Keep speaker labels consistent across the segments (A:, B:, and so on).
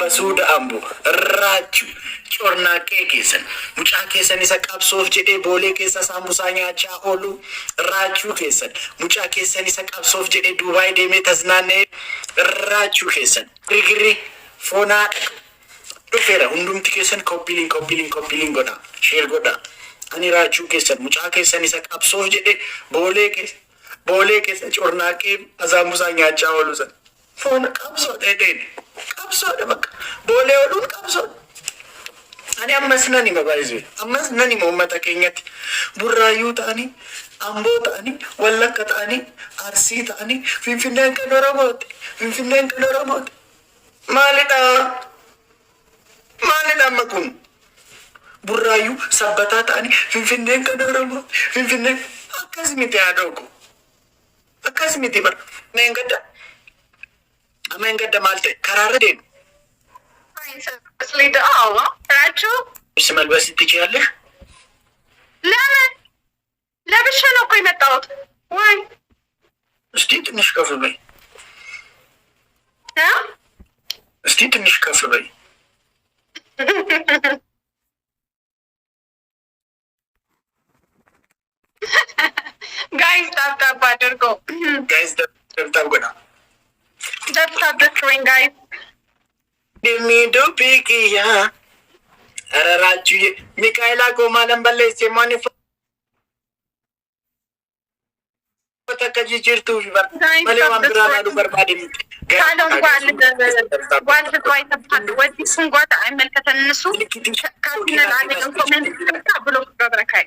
A: basuuda ambo raachu cornaaqee keessan mucaa keessan isa qabsoof jedhee boolee keessa saamusaa nyaachaa oolu raachuu keessan mucaa keessan isa qabsoof jedhee Duubaay deemee tasnaannee raachuu keessan girgirri foonaa dhufeera hundumti keessan koppiliin godha sheer godha ani raachuu keessan mucaa keessan isa qabsoof jedhee boolee keessa cornaaqee saamusaa nyaachaa oolu san foon qabsoo dheedheen qabsoodha bakka boolee ooluun qabsoodha. Ani ammas nani mabaayizee ammas nani uummata keenyatti burraayyuu ta'anii amboo ta'anii wallagga ta'anii arsii ta'anii finfinneen kan oromooti maalidha amma kun burraayyuu sabbataa ta'anii finfinneen kan oromooti finfinneen akkas miti haadhooko akkas miti bara ameen gadda maal ta'e karaarra deemu.
B: ራቸው
A: ልብስ መልበስ ትችያለሽ?
B: ለምን ለብሼ ነው እኮ የመጣሁት። ወይ
A: እስቲ ትንሽ ከፍ በይ፣ እስቲ ትንሽ ከፍ በይ።
B: ጋይስ ታፕታፕ አድርገው፣
A: ጋይስ ታፕታፕ ጎና
B: ታፕታፕ ደክሮኝ ጋይስ
A: Dimi dupikiya ararachu Mikaela ko malamballe se mani fota kajirtu bar male wambra du barbadi
B: kalon wal twai tapad wadi sungwata አይመልከተን እነሱ ካቲና አለኝ ኮሜንት ብሎ በበረካይ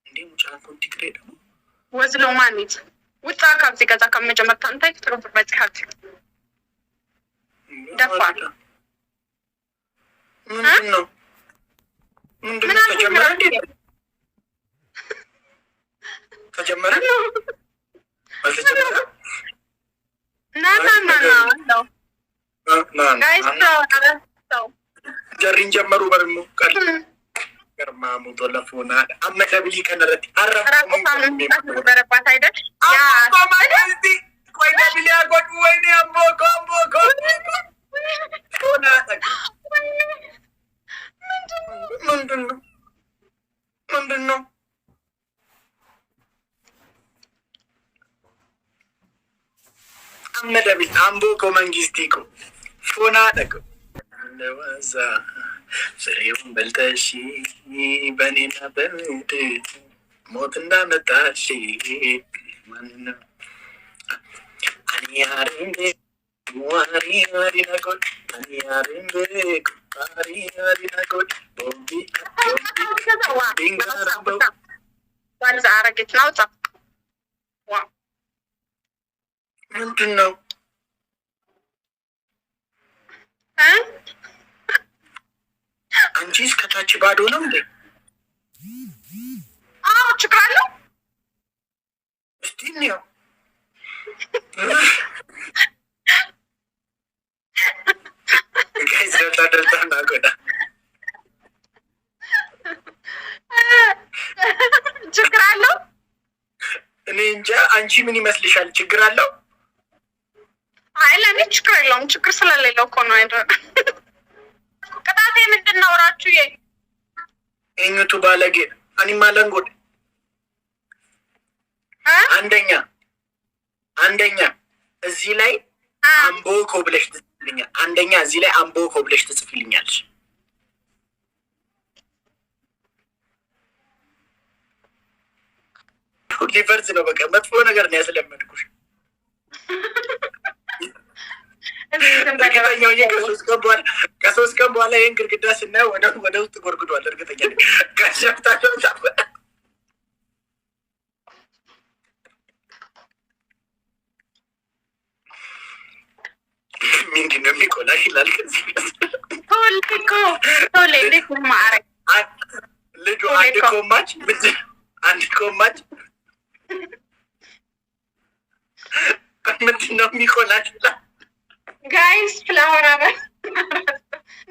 A: እንዴ ሙጫን ኮንቲክሬ ደግሞ
B: ወዝሎ ማንት ውጣ ካብዚ ገዛ ከመጀመር ታንታይ ትሩፍ በጽሐት ደፋ
A: ምንድነው ተጀመረ ጀሪን ጀመሩ በርሙ ቀል ገርማሙ ቶለፎና አመከብሊ ከነረት አረፈ
B: በረባት አይደል ያ
A: ቆይ ደብሊ አጎዱ ወይኔ አምቦኮ ሆና ምንድነው አመደቢ አምቦኮ መንግስቲኮ ፎና ደቆ ለዋዛ ፍሬውን በልተሽ በኔና በምድ ሞት እንዳመጣሽ ማንነው አኒያሪንዴ ሙዋሪ አሪናቆል አኒያሪንዴ አሪናቆል ቦምቢ ቢንጋራቦ
B: ዋልዛ አረገች ነው ጻፍ ዋ
A: ምንድነው አንቺስ ከታች ባዶ ነው እንዴ?
B: አዎ ችግር
A: እስቲ ነው ጋይስ ደልታ ናቆዳ
B: ችግር አለው።
A: እኔ እንጃ አንቺ ምን ይመስልሻል? ችግር አለው?
B: አይ ለኔ ችግር የለውም። ችግር ስለሌለው እኮ ነው አይደል? ቅጣቴ ምንድን ነው? ራችሁ
A: እኝቱ ባለጌ አኒማ ለንጎድ አንደኛ እዚህ ላይ አምቦኮ ብለሽ ትጽፍልኛል። አንደኛ እዚህ ላይ አምቦኮ ብለሽ ትጽፍልኛለሽ። ሊቨርዝ ነው በቃ መጥፎ ነገር ነው ያስለመድኩሽ። እርግጠኛው ከሶስት ቀን በኋላ ይህን ግድግዳ ስናየው ወደ ውስጥ ጎርግዷል። እርግጠኛ ጋሻፍታ ምንድን ነው የሚቆላሽ ይላል። ከዚህ ልጁ አንድ ኮማች ምንድን ነው የሚቆላሽ ይላል።
B: ጋይስ ፍላወራ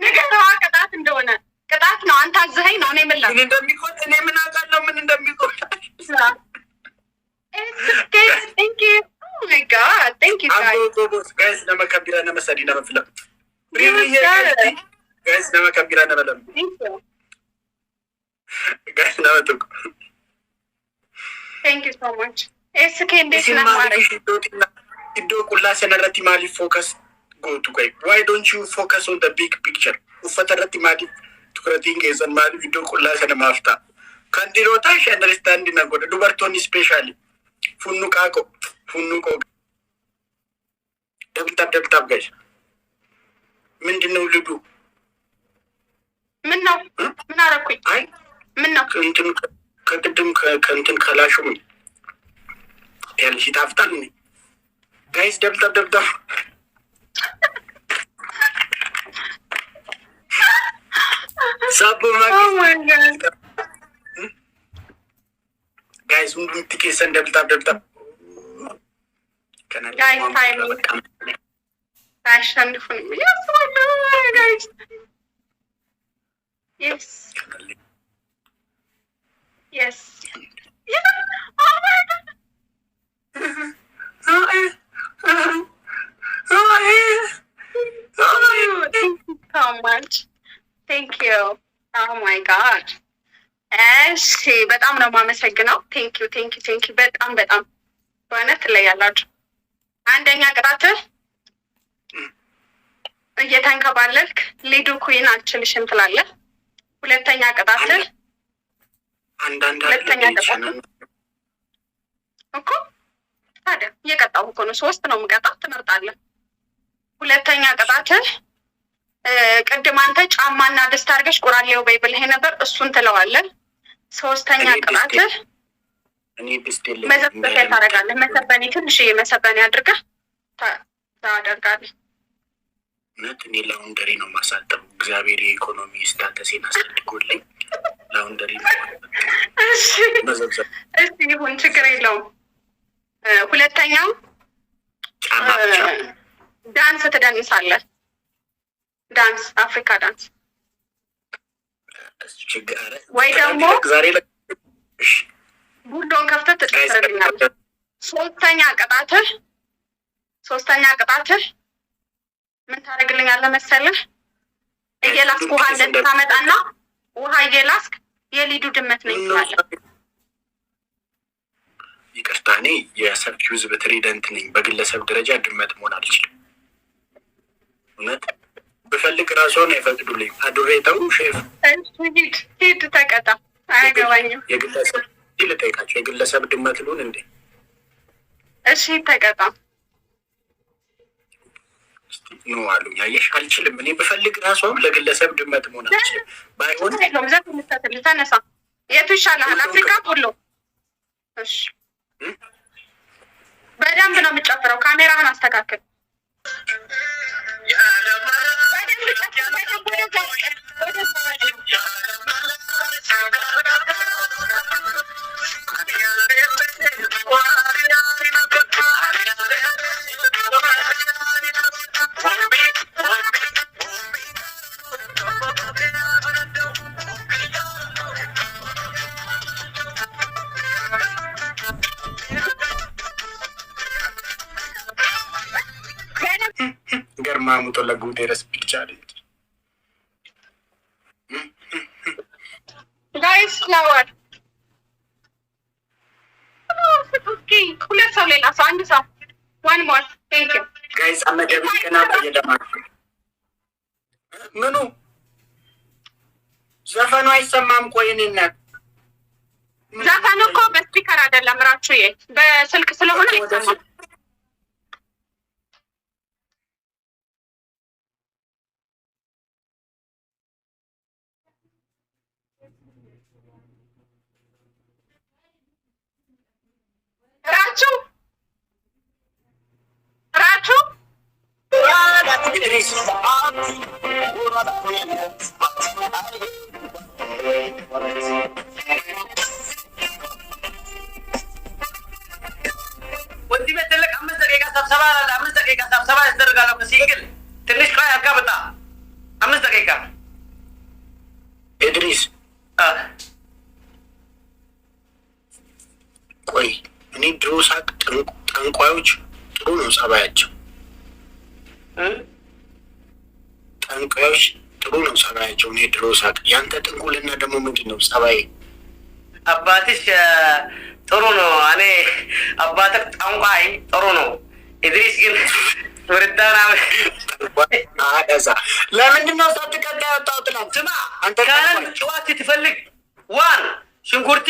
B: ነገረዋ ቅጣት እንደሆነ ቅጣት ነው። አንተ አዘኸኝ ነው። እኔ ምን
A: እንደሚቆል እኔ ምን አውቃለሁ ምን እንደሚቆላሽ።
B: Thank you. Oh my God. Thank you, guys.
A: Guys, nama kabila nama sadi nama film. ጋይስ nama kabira nama lam ጋይስ nama tokko
B: thank you so much SK እንዴት ነህ ማለት
A: iddoo qullaa sanarratti maaliif focus gootu kai why don't you focus on the big picture uffata irratti maaliif tukuratiin keessan maaliif iddoo qullaa sana maafta kan dhiirota ishee understand na godha dubartoonni specially funnu qoo double tap guys ምንድነው ልዱ
B: ምን ነው ምን አረኩኝ
A: አይ
B: ምን ነው
A: እንትን ከቅድም ከእንትን ከላሹም ያልሽ ታፍጣል ነኝ ጋይስ double tap ሳቦ ማግኘት ጋይስ ሁሉም ትኬሰን double tap
B: ጋይስ ታይም አሸንፉን ጋይስ yes yes oh my god so much thank you oh my god እሺ በጣም ነው የማመሰግነው thank you በጣም በእውነት ላይ ያላችሁ አንደኛ ቅጣትህ እየተንከባለልክ ሊዱ ኩዊን አልችልሽም ትላለህ ሁለተኛ ቅጣትህ ሁለተኛ ቅጣትህ እኮ ታዲያ እየቀጣሁ እኮ ነው 3 ነው የምቀጣው ትመርጣለህ ሁለተኛ ቅጣትህ ቅድም አንተ ጫማና ደስታ አድርገሽ ቁራሌው በይ ብለህ ነበር እሱን ትለዋለህ ሶስተኛ ቅጣትህ
A: እኔ ቢስቴል
B: መዘፈሻ ታደርጋለህ መሰበኔ ትንሽ መሰበኔ አድርገህ ታደርጋለህ
A: እኔ ላውንደሪ ነው ማሳጠብ እግዚአብሔር የኢኮኖሚ ስታተሴን አሳድጎልኝ ላውንደሪ ነው
B: እሺ ይሁን ችግር የለውም ሁለተኛው ዳንስ ትደንሳለህ ዳንስ አፍሪካ ዳንስ ወይ ደግሞ
A: ዛሬ
B: ቡዶን ከፍተህ ትጨፍርልኛለህ ሶስተኛ ቅጣትህ ምን ታደርግልኛለህ መሰለህ እየላስክ ውሃ እንደምታመጣና ውሃ እየላስክ የሊዱ ድመት ነኝ ትላለህ
A: ይቅርታ እኔ የሰፊው ህዝብ ትሪደንት ነኝ በግለሰብ ደረጃ ድመት መሆን አልችልም እውነት ብፈልግ ራስዎን አይፈቅዱልኝ አዱሬተው ሼፍ
B: ሂድ ተቀጣ አያገባኝም
A: የግለሰብ ልጠይቃቸው የግለሰብ ድመት ልሁን እንዴ
B: እሺ ተቀጣ
A: ነው አሉኝ አየሽ አልችልም እኔ ብፈልግ ራስዎን ለግለሰብ ድመት መሆን አልችልም ባይሆን
B: አይደለም ዘፍ ምትተል ተነሳ የቱ ይሻላል አፍሪካ ሁሉ እሺ በደንብ ነው የምጨፍረው ካሜራህን አስተካክል
A: Germamuto la guderes picciare.
B: Guys, flower. Okay, ሁለት ሰው ሌላ ሰው አንድ ሰው one more thank you
A: guys አመደብ ከና በየደማ ምኑ ዘፈኑ አይሰማም ቆይ እኔና
B: ዘፈኑ እኮ በስፒከር አይደለም ራችሁ በስልክ ስለሆነ አይሰማም ራችሁ
C: ወንዲ በተለቅ 5 ደቂቃ ስብሰባ ያስደርጋለሁ ከሲንግል ትንሽ ቆይ አልካበጣ 5 ደቂቃ
A: ኢድሪስ ቆይ እኔ ድሮ ሳቅ ጠንቋዮች ጥሩ ነው ጸባያቸው ጠንቋዮች ጥሩ ነው ጸባያቸው። እኔ ድሮ ሳቅ። ያንተ ጥንቁልና ደግሞ ምንድን ነው ጸባይ?
C: አባትሽ ጥሩ ነው። እኔ አባትህ ጠንቋይ ጥሩ ነው። ኢድሪስ ግን ወርዳና
A: አደዛ ለምንድን ነው ሳትቀጣ ያወጣው? ትናንት
C: ስማ
A: አንተ
C: ካለን ጨዋት ትፈልግ ዋን ሽንኩርቲ፣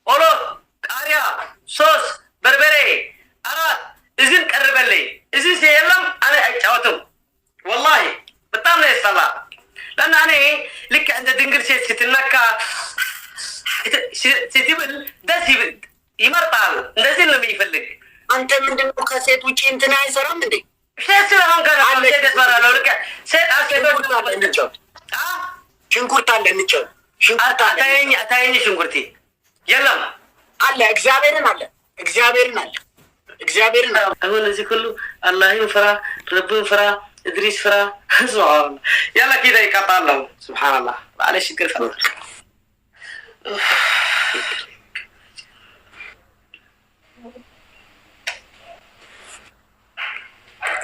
C: ኦሎ፣ ቃሪያ፣ ሶስ፣ በርበሬ፣ አራት እዝን ቀርበልኝ። እዝን የለም እኔ አይጫወትም። ወላሂ በጣም ነው ያስጠላ። ለና እኔ ልክ እንደ ድንግል ሴት ስትነካ ስትብል ደስ ይመርጣል። እንደዚህ ነው የሚፈልግ።
A: አንተ ምንድነው ከሴት ውጪ እንትን አይሰራም እንዴ?
C: ሴት ስለሆንከ ነው ሴት ያስፈራለሁ። ልክ ሴት አስኬቶች
A: ሽንኩርት አለ እንጫው ሽንኩርት አለ
C: ታየኝ ሽንኩርቲ የለም
A: አለ እግዚአብሔርን አለ እግዚአብሔርን አለ እግዚአብሔርን አለ።
C: አሁን እዚህ ሁሉ አላህን ፍራ፣ ረብን ፍራ፣ እድሪስ ፍራ። ሱብሃንአላህ ያላ ኪዳ ይቀጣለሁ። ሱብሃንአላህ ባለ ሽክር ፍራ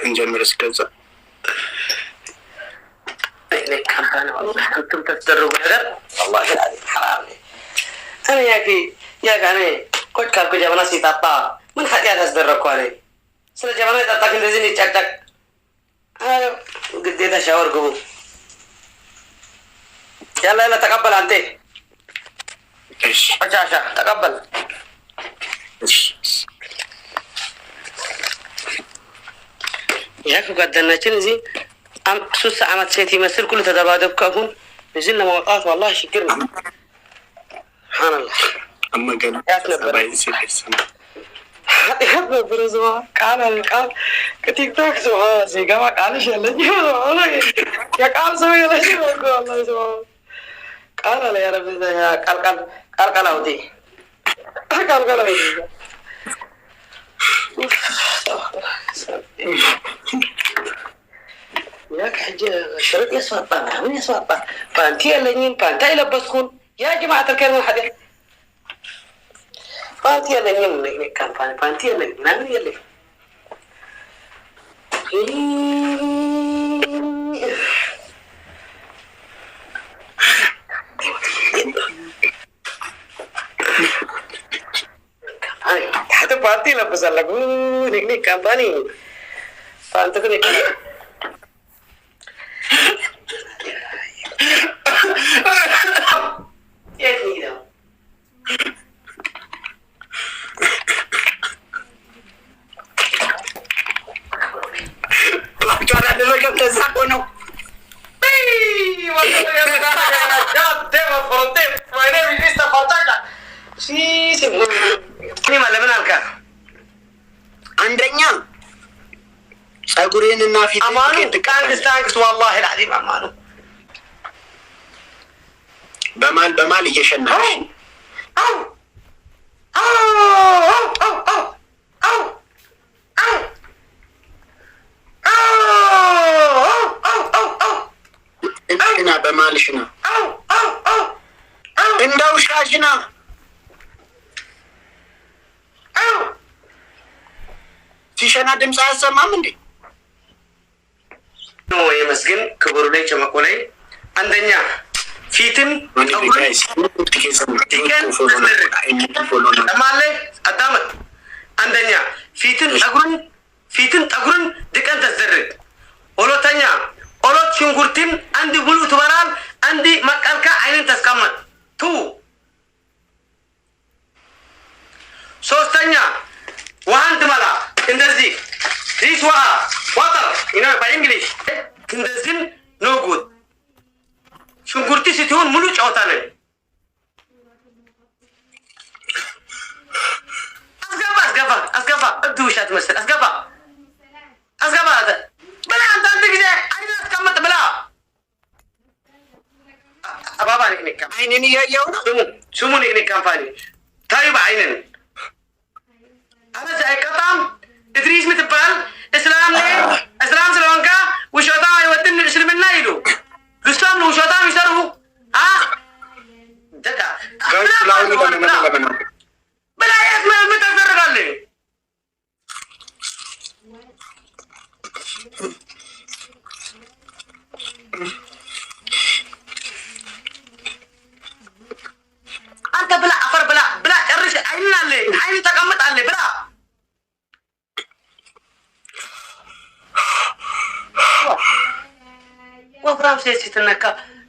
A: እንጀምር እስከዛ
C: ካምፓኒ አንተም ተደረጉ ነገር والله حرام انا ያኪ እኔ ቆጭ ካልኩ ጀበና ሲጣጣ ምን ኃጢአት አስደረግኩ አለ። ስለ ጀበና የጣጣክ እንደዚህ ይጨቅጨቅ ግዴታ ሻወር ግቡ። ያላ ያላ ተቀበል አንተ
A: እሺ
C: አቻቻ ተቀበል። ያክ ጓደኛችን እዚህ 3 ዓመት ሴት ይመስል ኩሉ ተደባደብኩ። አሁን እዚህ ለማውጣት والله ችግር ነው። ሱብሃንአላህ
A: አመገን ሰባይ ሲከሰም
C: ኃጢአት ነበር። እዚዋ ቃል አልቃል ከቲክቶክ ሰው ሲገባ ቃልሽ ያለኝ የቃል ሰው ያለኝ ወርቆ والله ሰው ቃል አለ ያ ረብ ቃል አውጪ ቃል አውጪ ያክ ሕጂ ሽርጥ ያስዋጣ ምን ያስዋጣ ፓንቲ የለኝም። ፓንታ የለበስኩን ያ ጀማዓት الكلمة حدث ፓንቲ የለኝም። ካምፓኒ ፓንቲ የለኝም ምናምን የለኝም። ታቱ ፓንቲ ለብሳለሁ ንግኒ ካምፓኒ ፓንቲ ግን የት ነው
A: ነው
C: ለምን አልካ?
A: አንደኛ ጸጉሬን እና ፊት
C: አማኑ ታንክስ والله العظيم አማኑ
A: በማል እየሸናሽ እና በማልሽና እንደው ሻሽና ሲሸና ድምፅ አያሰማም እንዴ?
C: ነው የመስገን ክብሩ ላይ ጨመቆ ላይ አንደኛ ፊትን አዳመጥ አንደኛ ፊትን ጠጉርን ድቀን ተዘርግ። ሁለተኛ ኦሎት ሽንኩርትን አንድ ሙሉ ትበራል፣ አንድ መቀልካ አይንን ተስቀመጥ ቱ። ሶስተኛ ውሃን ትመላ እንደዚህ ዲስ ውሃ ዋተር ይኖ በእንግሊዝ እንደዚህ ኖ ጉድ። ሽንኩርቲ ስትሆን ሙሉ ጨዋታ ነኝ። አስገባ እብድ ውሻ ትመስል አስገባ ብላ አንዳንድ ጊዜ አይን አስቀምጥ ብላ አባባ ኒክኒክ
A: አይንን እያየው ነው።
C: ስሙ ኒክኒክ ካምፓኒ ታዩ በአይንን አበዛ አይቀጣም። እድሪስ ምትባል እስላም ስለሆንካ ውሾታ አይወድን እስልምና ይሉ ልስላም ነው ውሾታ ይሰሩ ደጋ ብላ የት ምን ታደርጋለህ? አንተ ብላ አፈር ብላ ብላ ጨርሽ። አይን አለ አይን ተቀምጣለ ብላ ወፍራም ሴት ስትነካ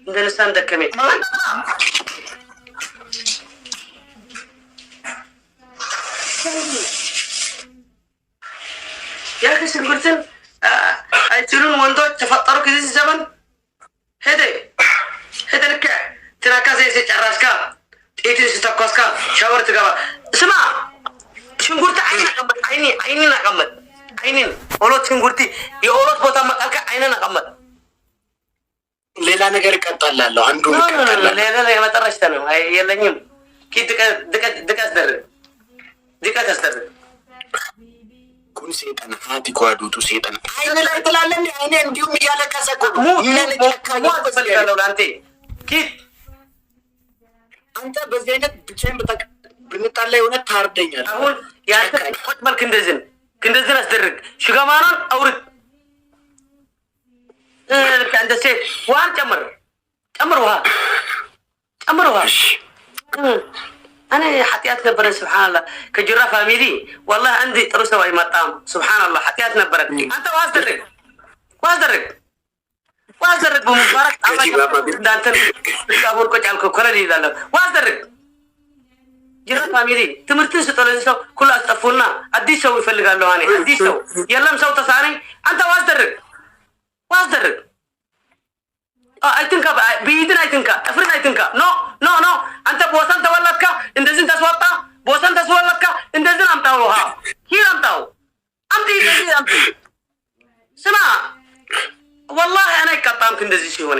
C: እንደነሳን ደከሜ ያከ ሽንኩርትን አይችሉን ወንዶች ተፈጠሩ ከዚህ ዘመን ሄደ ልክ ትናካዘ ሲጨራስካ ጤትን ስተኳስካ ሻወር ትገባ። ስማ ሽንኩርት አይንን አቀመጥ አይንን ኦሎት ሽንኩርቲ የኦሎት ቦታ መጣልካ አይንን አቀመጥ።
A: ሌላ ነገር እቀጣላለሁ። አንዱ
C: ሌላ የመጠረሽተ ነው የለኝም። ድቀት አስደርግ
A: ኩን ሴጠን ሀቲ ኳዱቱ ሴጠን አይን ላይ ትላለህ። አይኔ እንዲሁም እያለቀሰ እኮ ምን
C: ፈልጋለሁ ለአንተ ኪት
A: አንተ በዚህ አይነት ብቻዬን ብንጣላ የሆነ ታርደኛል።
C: አሁን ያንተ ቆጥ መልክ እንደዚህ አስደርግ። ሽገማናን አውርድ። አንተ ሴት ውሃን ጨምር ውሃ እኔ ኃጢአት ነበረ። ስብሓንላህ ከጅራ ፋሚሊ ወላሂ አንድ ጥሩ ሰው አይመጣም። ስብሓንላህ ኃጢአት ነበረ። አንተ ዋስደርግ በሙባረክ እንዳንተን እስካሁን ቆጭ አልኩ ኮለል ይላለሁ። ዋስደርግ ጅራ ፋሚሊ ትምህርትን ስጠው። ለዚህ ሰው ኩሉ አስጠፉና አዲስ ሰው ይፈልጋለሁ። እኔ አዲስ ሰው የለም ሰው ተሳኔ። አንተ ዋስደርግ አይትንካ ብይድን አይትንካ እፍርን አይትንካ ኖ አንተ ቦሰን ተወለድካ እንደዚህን ተስወጣ ቦሰን ተስወለድካ እንደዚህን አምጣው ውሃ ሂር አምጣው አምጢ ስማ ወላሂ እኔ አይቀጣምክ እንደዚህ ሲሆን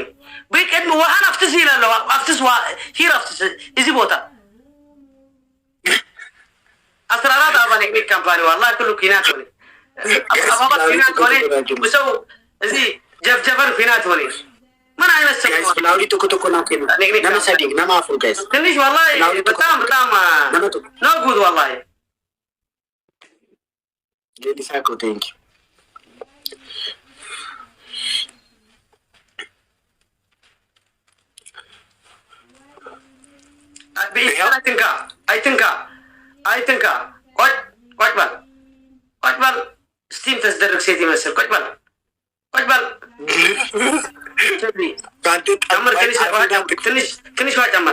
C: በቀድሞ ውሃን አፍትስ ይላለሁ። አፍትስ ውሃ ሂር አፍትስ እዚህ ቦታ 14 አባል የሚል ካምፓኒ ወላሂ ኩሉ ኪናት ሆነ አባባ ኪናት ሆነ ብሰው እዚህ ጀፍጀፈር ፊናት ሆነ ምን አይነት ሰው
A: ናውዲ ቶኮ ናኬ ነመሰዲግ ነማፉ ጋይስ
C: ትንሽ ወላሂ በጣም ነው ጉድ ወላሂ
A: ሌሊሳኮ ቴንክ አይትንካ ቆጭ በል ስቲም ተስደርግ ሴት ይመስል ቆጭ በል ጨምር ትንሽ ውሃ ጨምር